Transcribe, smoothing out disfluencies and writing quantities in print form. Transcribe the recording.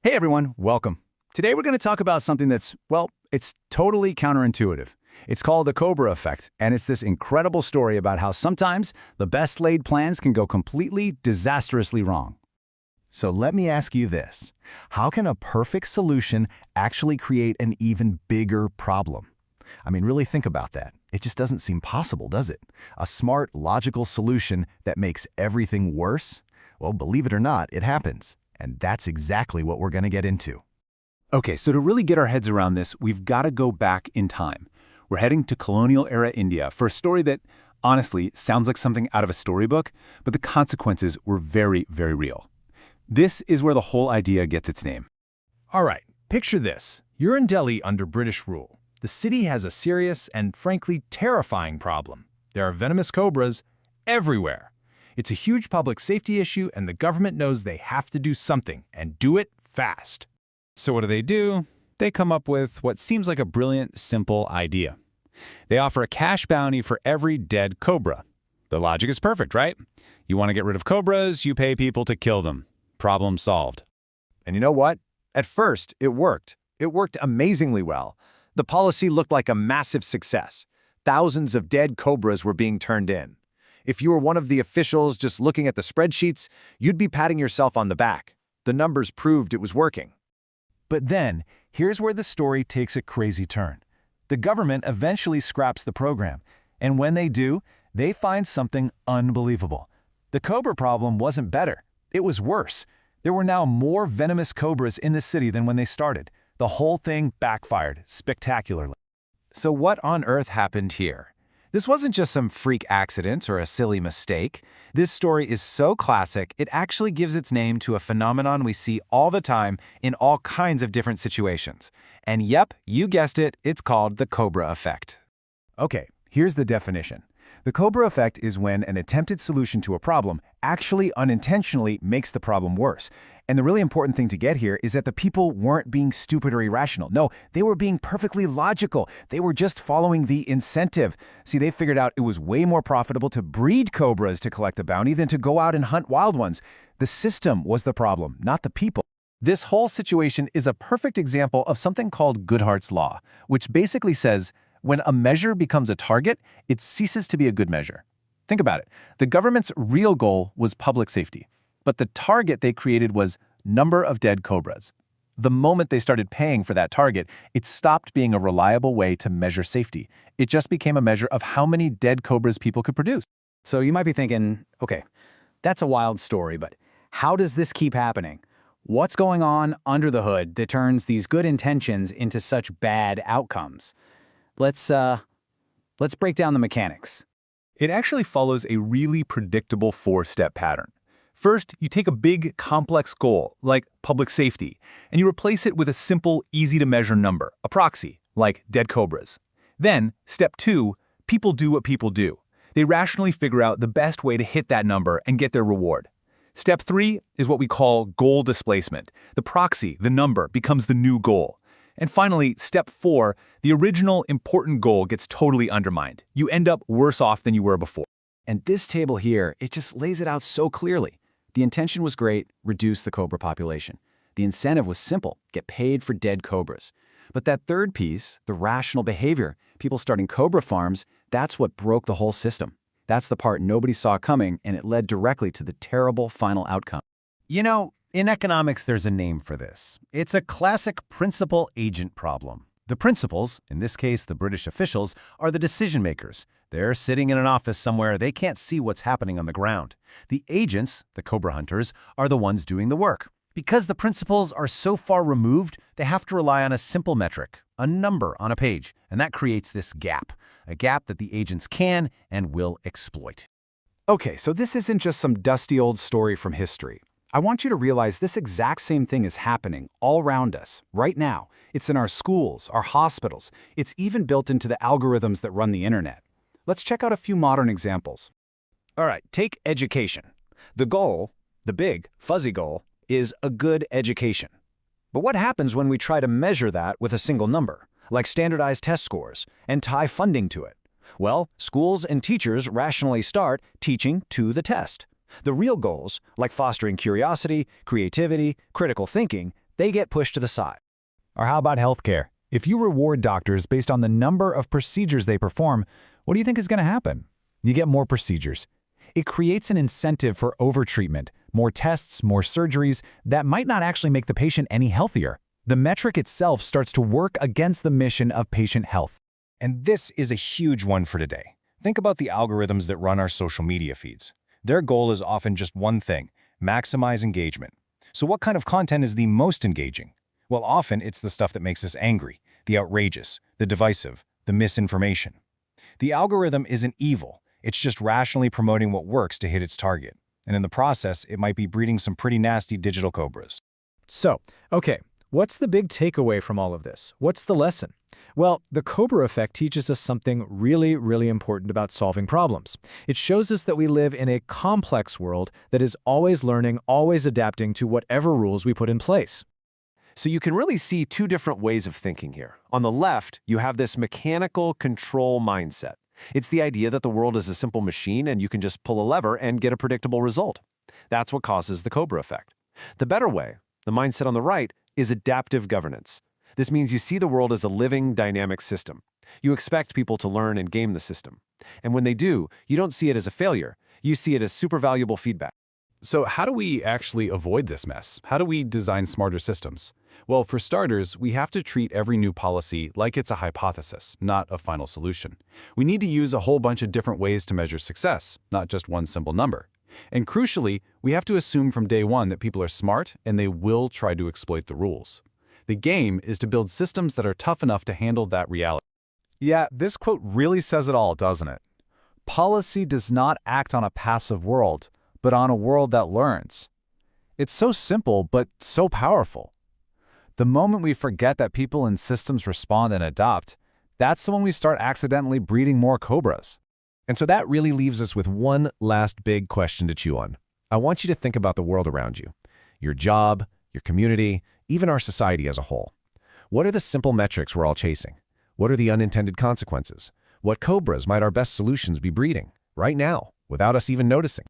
Hey everyone, welcome. Today we're going to talk about something that's, well, it's totally counterintuitive. It's called the Cobra Effect, and it's this incredible story about how sometimes the best laid plans can go completely disastrously wrong. So let me ask you this. How can a perfect solution actually create an even bigger problem? I mean, really think about that. It just doesn't seem possible, does it? A smart, logical solution that makes everything worse? Well, believe it or not, it happens. And that's exactly what we're going to get into. Okay, so to really get our heads around this, we've got to go back in time. We're heading to colonial era India for a story that, honestly, sounds like something out of a storybook, but the consequences were very, very real. This is where the whole idea gets its name. All right, picture this. You're in Delhi under British rule. The city has a serious and, frankly, terrifying problem. There are venomous cobras everywhere. It's a huge public safety issue, and the government knows they have to do something, and do it fast. So what do? They come up with what seems like a brilliant, simple idea. They offer a cash bounty for every dead cobra. The logic is perfect, right? You want to get rid of cobras, you pay people to kill them. Problem solved. And you know what? At first, it worked. It worked amazingly well. The policy looked like a massive success. Thousands of dead cobras were being turned in. If you were one of the officials just looking at the spreadsheets, you'd be patting yourself on the back. The numbers proved it was working. But then, here's where the story takes a crazy turn. The government eventually scraps the program, and when they do, they find something unbelievable. The cobra problem wasn't better. It was worse. There were now more venomous cobras in the city than when they started. The whole thing backfired spectacularly. So what on earth happened here? This wasn't just some freak accident or a silly mistake. This story is so classic, it actually gives its name to a phenomenon we see all the time in all kinds of different situations. And yep, you guessed it, it's called the Cobra Effect. Okay, here's the definition. The Cobra Effect is when an attempted solution to a problem actually unintentionally makes the problem worse. And the really important thing to get here is that the people weren't being stupid or irrational. No, they were being perfectly logical. They were just following the incentive. See, they figured out it was way more profitable to breed cobras to collect the bounty than to go out and hunt wild ones. The system was the problem, not the people. This whole situation is a perfect example of something called Goodhart's Law, which basically says, when a measure becomes a target, it ceases to be a good measure. Think about it. The government's real goal was public safety, but the target they created was number of dead cobras. The moment they started paying for that target, it stopped being a reliable way to measure safety. It just became a measure of how many dead cobras people could produce. So you might be thinking, okay, that's a wild story, but how does this keep happening? What's going on under the hood that turns these good intentions into such bad outcomes? Let's break down the mechanics. It actually follows a really predictable four-step pattern. First, you take a big, complex goal, like public safety, and you replace it with a simple, easy-to-measure number, a proxy, like dead cobras. Then, step 2, people do what people do. They rationally figure out the best way to hit that number and get their reward. Step 3 is what we call goal displacement. The proxy, the number, becomes the new goal. And finally, step 4, the original important goal gets totally undermined. You end up worse off than you were before. And this table here, it just lays it out so clearly. The intention was great, reduce the cobra population. The incentive was simple, get paid for dead cobras. But that third piece, the rational behavior, people starting cobra farms, that's what broke the whole system. That's the part nobody saw coming, and it led directly to the terrible final outcome. You know, in economics, there's a name for this. It's a classic principal-agent problem. The principals, in this case the British officials, are the decision makers. They're sitting in an office somewhere, they can't see what's happening on the ground. The agents, the cobra hunters, are the ones doing the work. Because the principals are so far removed, they have to rely on a simple metric, a number on a page, and that creates this gap, a gap that the agents can and will exploit. Okay, so this isn't just some dusty old story from history. I want you to realize this exact same thing is happening all around us, right now. It's in our schools, our hospitals. It's even built into the algorithms that run the internet. Let's check out a few modern examples. All right, take education. The goal, the big, fuzzy goal, is a good education. But what happens when we try to measure that with a single number, like standardized test scores, and tie funding to it? Well, schools and teachers rationally start teaching to the test. The real goals, like fostering curiosity, creativity, critical thinking, they get pushed to the side. Or how about healthcare? If you reward doctors based on the number of procedures they perform, what do you think is going to happen? You get more procedures. It creates an incentive for overtreatment, more tests, more surgeries that might not actually make the patient any healthier. The metric itself starts to work against the mission of patient health. And this is a huge one for today. Think about the algorithms that run our social media feeds. Their goal is often just one thing: maximize engagement. So what kind of content is the most engaging? Well, often it's the stuff that makes us angry, the outrageous, the divisive, the misinformation. The algorithm isn't evil. It's just rationally promoting what works to hit its target. And in the process, it might be breeding some pretty nasty digital cobras. So, okay, what's the big takeaway from all of this? What's the lesson? Well, the Cobra Effect teaches us something really, really important about solving problems. It shows us that we live in a complex world that is always learning, always adapting to whatever rules we put in place. So you can really see two different ways of thinking here. On the left, you have this mechanical control mindset. It's the idea that the world is a simple machine and you can just pull a lever and get a predictable result. That's what causes the Cobra Effect. The better way, the mindset on the right, is adaptive governance. This means you see the world as a living, dynamic system. You expect people to learn and game the system. And when they do, you don't see it as a failure. You see it as super valuable feedback. So how do we actually avoid this mess? How do we design smarter systems? Well, for starters, we have to treat every new policy like it's a hypothesis, not a final solution. We need to use a whole bunch of different ways to measure success, not just one simple number. And crucially, we have to assume from day one that people are smart and they will try to exploit the rules. The game is to build systems that are tough enough to handle that reality. Yeah, this quote really says it all, doesn't it? Policy does not act on a passive world, but on a world that learns. It's so simple, but so powerful. The moment we forget that people and systems respond and adopt, that's when we start accidentally breeding more cobras. And so that really leaves us with one last big question to chew on. I want you to think about the world around you, your job, your community, even our society as a whole. What are the simple metrics we're all chasing? What are the unintended consequences? What cobras might our best solutions be breeding right now, without us even noticing?